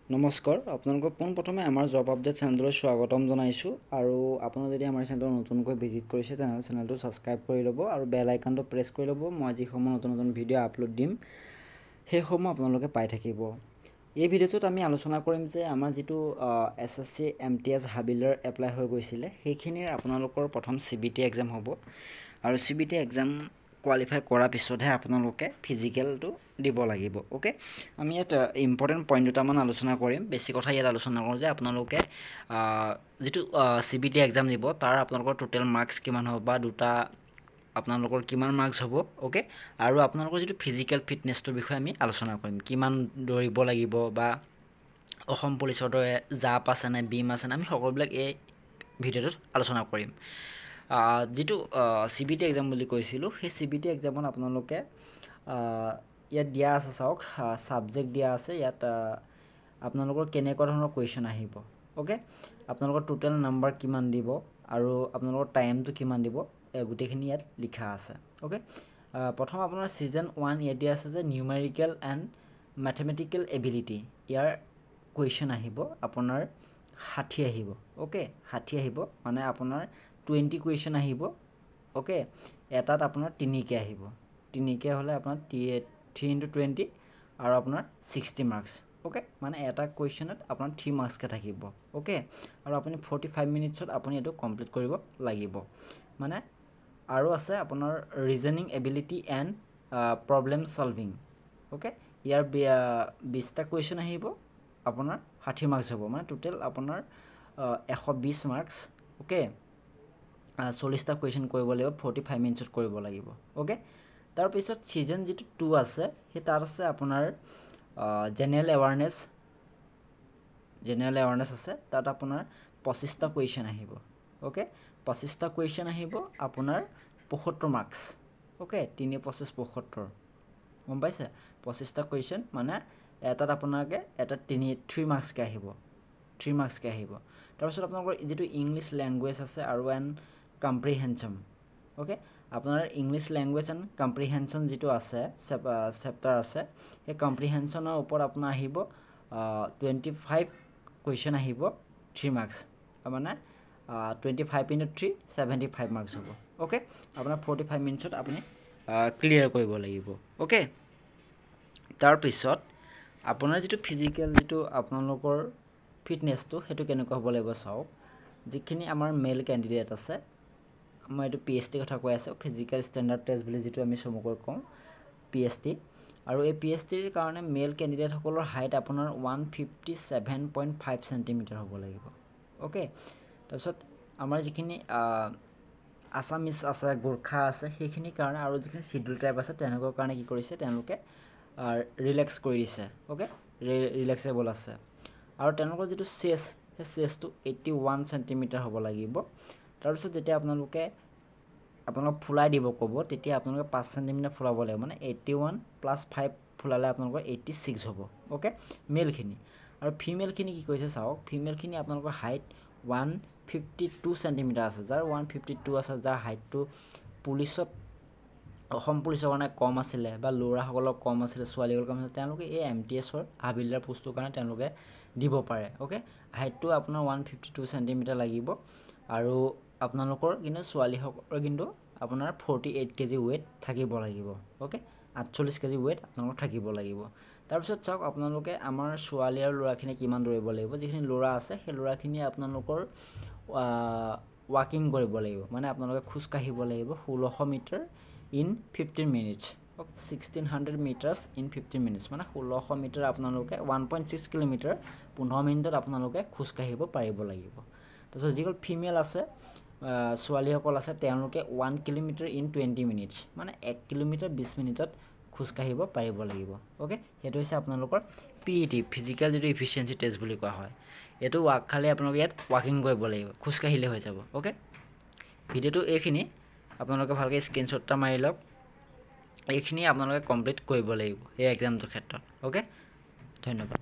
নমস্কাৰ আপোনালোকক পোনপ্ৰথমে আমাৰ জব আপডেট চেনেললৈ স্বাগতম জনাইছোঁ আৰু আপোনালোকে যদি আমাৰ চেনেলটো নতুনকৈ ভিজিট কৰিছে তেনেহ'লে চেনেলটো ছাবস্ক্ৰাইব কৰি ল'ব আৰু বেল আইকনটো প্ৰেছ কৰি ল'ব। মই যিসমূহ নতুন নতুন ভিডিঅ' আপলোড দিম সেইসমূহ আপোনালোকে পাই থাকিব। এই ভিডিঅ'টোত আমি আলোচনা কৰিম যে আমাৰ যিটো SSC MTS হাবিলৰ এপ্লাই হৈ গৈছিলে সেইখিনিৰ আপোনালোকৰ প্ৰথম CBT এক্সাম হ'ব আৰু CBT এক্সাম কোৱালিফাই কৰাৰ পিছতহে আপোনালোকে ফিজিকেলটো দিব লাগিব। ওকে, আমি ইয়াত ইম্পৰ্টেণ্ট পইণ্ট দুটামান আলোচনা কৰিম। বেছি কথা ইয়াত আলোচনা কৰোঁ যে আপোনালোকে যিটো CBT এক্সাম দিব তাৰ আপোনালোকৰ টোটেল মাৰ্কছ কিমান হ'ব বা দুটা আপোনালোকৰ কিমান মাৰ্কছ হ'ব। ওকে, আৰু আপোনালোকৰ যিটো ফিজিকেল ফিটনেছটোৰ বিষয়ে আমি আলোচনা কৰিম, কিমান দৌৰিব লাগিব বা অসম পুলিচৰ দৰে জাপ আছেনে বিম আছেনে, আমি সকলোবিলাক এই ভিডিঅ'টোত আলোচনা কৰিম। যিটো CBT এক্সাম বুলি কৈছিলোঁ সেই CBT এক্সামত আপোনালোকে ইয়াত দিয়া আছে চাওক, ছাবজেক্ট দিয়া আছে ইয়াত আপোনালোকৰ কেনেকুৱা ধৰণৰ কুৱেশ্যন আহিব। ওকে, আপোনালোকৰ টোটেল নাম্বাৰ কিমান দিব আৰু আপোনালোকৰ টাইমটো কিমান দিব গোটেইখিনি ইয়াত লিখা আছে। ওকে, প্ৰথম আপোনাৰ ছিজন 1 ইয়াত দিয়া আছে যে numerical and mathematical ability, year question আহিব আপোনাৰ 60 আহিব। ওকে, 60 আহিব মানে আপোনাৰ 20 কুৱেশ্যন আহিব। ওকে, এটাত আপোনাৰ 3কে আহিব, 3কে হ'লে আপোনাৰ 3 × 20 আৰু আপোনাৰ 60 মাৰ্কছ। ওকে, মানে এটা কুৱেশ্যনত আপোনাৰ 3 মাৰ্কছকৈ থাকিব। ওকে, আৰু আপুনি 45 মিনিটছত আপুনি এইটো কমপ্লিট কৰিব লাগিব। মানে আৰু আছে আপোনাৰ reasoning ability and problem solving. Okay, ইয়াৰ 20টা কুৱেশ্যন আহিব, আপোনাৰ 60 মাৰ্কছ হ'ব, মানে টোটেল আপোনাৰ 120 মাৰ্কছ। ওকে, 40টা কুৱেশ্যন কৰিব লাগিব, 45 মিনিটছত কৰিব লাগিব। ওকে, তাৰপিছত ছিজন যিটো 2 আছে সেই তাত আছে আপোনাৰ জেনেৰেল এৱাৰনেছ আছে, তাত আপোনাৰ 25টা কুৱেশ্যন আহিব। ওকে, 25টা কুৱেশ্যন আহিব আপোনাৰ 75 মাৰ্কছ। ওকে, 3 × 25 = 75, গম পাইছে? 25টা কুৱেশ্যন মানে এটাত আপোনালোকে এটাত 3 মাৰ্কছকৈ আহিব, 3 মাৰ্কছকৈ আহিব। তাৰপিছত আপোনালোকৰ যিটো ইংলিছ লেংগুৱেজ আছে আৰু কম্প্ৰিহেনশ্যন। ওকে, আপোনাৰ ইংলিছ লেংগুৱেজ এণ্ড কম্প্ৰিহেনশ্যন যিটো আছে চেপ্টাৰ আছে, সেই কম্প্ৰিহেনশ্যনৰ ওপৰত আপোনাৰ আহিব 25 কুৱেশ্যন আহিব, 3 মাৰ্কছ, মানে 25 × 3 75 মাৰ্কছ হ'ব। ওকে, আপোনাৰ 45 মিনিটছত আপুনি ক্লিয়াৰ কৰিব লাগিব। ওকে, তাৰপিছত আপোনাৰ যিটো ফিজিকেল যিটো আপোনালোকৰ ফিটনেছটো সেইটো কেনেকুৱা হ'ব লাগিব চাওক। যিখিনি আমাৰ মেল কেণ্ডিডেট আছে, মই এইটো PST কথা কৈ আছোঁ, ফিজিকেল ষ্টেণ্ডাৰ্ড টেষ্ট বুলি যিটো আমি চমুকৈ কওঁ PST, আৰু এই PSTৰ কাৰণে মেল কেণ্ডিডেটসকলৰ হাইট আপোনাৰ 157.5 চেণ্টিমিটাৰ হ'ব লাগিব। ওকে, তাৰপিছত আমাৰ যিখিনি আছামিছ আছে, গোৰ্খা আছে, সেইখিনিৰ কাৰণে আৰু যিখিনি চিডুল ট্ৰাইব আছে তেওঁলোকৰ কাৰণে কি কৰিছে, তেওঁলোকে ৰিলেক্স কৰি দিছে। ওকে, ৰিলেক্সেবল আছে, আৰু তেওঁলোকৰ যিটো চেষ্ট সেই চেষ্টটো 81 চেণ্টিমিটাৰ হ'ব লাগিব। তাৰপিছত যেতিয়া আপোনালোকে ফুলাই দিব ক'ব তেতিয়া আপোনালোকে 5 চেণ্টিমিটাৰ ফুলাব লাগিব, মানে 81 + 5 ফুলালে আপোনালোকৰ 86 হ'ব। ওকে, মেলখিনি। আৰু ফিমেলখিনি কি কৰিছে চাওক, ফিমেলখিনি আপোনালোকৰ হাইট 152 চেণ্টিমিটাৰ আছে, যাৰ 152 আছে, যাৰ হাইটটো পুলিচত অসম পুলিচৰ কাৰণে কম আছিলে বা ল'ৰাসকলৰ কম আছিলে, ছোৱালীসকলৰ কম আছিলে, তেওঁলোকে এই MTSৰ হাবিলদাৰ পোষ্টটোৰ কাৰণে তেওঁলোকে দিব পাৰে। ওকে, হাইটটো আপোনাৰ 152 চেণ্টিমিটাৰ লাগিব, আৰু আপোনালোকৰ কিন্তু ছোৱালীসকলৰ কিন্তু আপোনাৰ 48 কেজি ৱেইট থাকিব লাগিব। ওকে, 48 কেজি ৱেইট আপোনালোকৰ থাকিব লাগিব। তাৰপিছত চাওক আপোনালোকে আমাৰ ছোৱালী আৰু ল'ৰাখিনি কিমান দৌৰিব লাগিব। যিখিনি ল'ৰা আছে সেই ল'ৰাখিনিয়ে আপোনালোকৰ ৱাকিং কৰিব লাগিব, মানে আপোনালোকে খোজকাঢ়িব লাগিব 1600 metre in 15 minutes. 1600 metres in 15 minutes, মানে 1600 মিটাৰ আপোনালোকে 1.6 কিলোমিটাৰ 15 মিনিটত আপোনালোকে খোজকাঢ়িব পাৰিব লাগিব। তাৰপিছত যিসকল ফিমেল আছে, ছোৱালীসকল আছে, তেওঁলোকে 1 কিলোমিটাৰ ইন 20 মিনিটছ, মানে 1 কিলোমিটাৰ 20 মিনিটত খোজকাঢ়িব পাৰিব লাগিব। ওকে, সেইটো হৈছে আপোনালোকৰ PET, ফিজিকেল যিটো ইফিচিয়েঞ্চি টেষ্ট বুলি কোৱা হয়। এইটো খালি আপোনালোকে ইয়াত ৱাকিং কৰিব লাগিব, খোজকাঢ়িলে হৈ যাব। ওকে, ভিডিঅ'টো এইখিনি, আপোনালোকে ভালকৈ স্ক্ৰীনশ্বট এটা মাৰি লওক। এইখিনি আপোনালোকে কমপ্লিট কৰিব লাগিব এই এক্সামটোৰ ক্ষেত্ৰত। ওকে, ধন্যবাদ।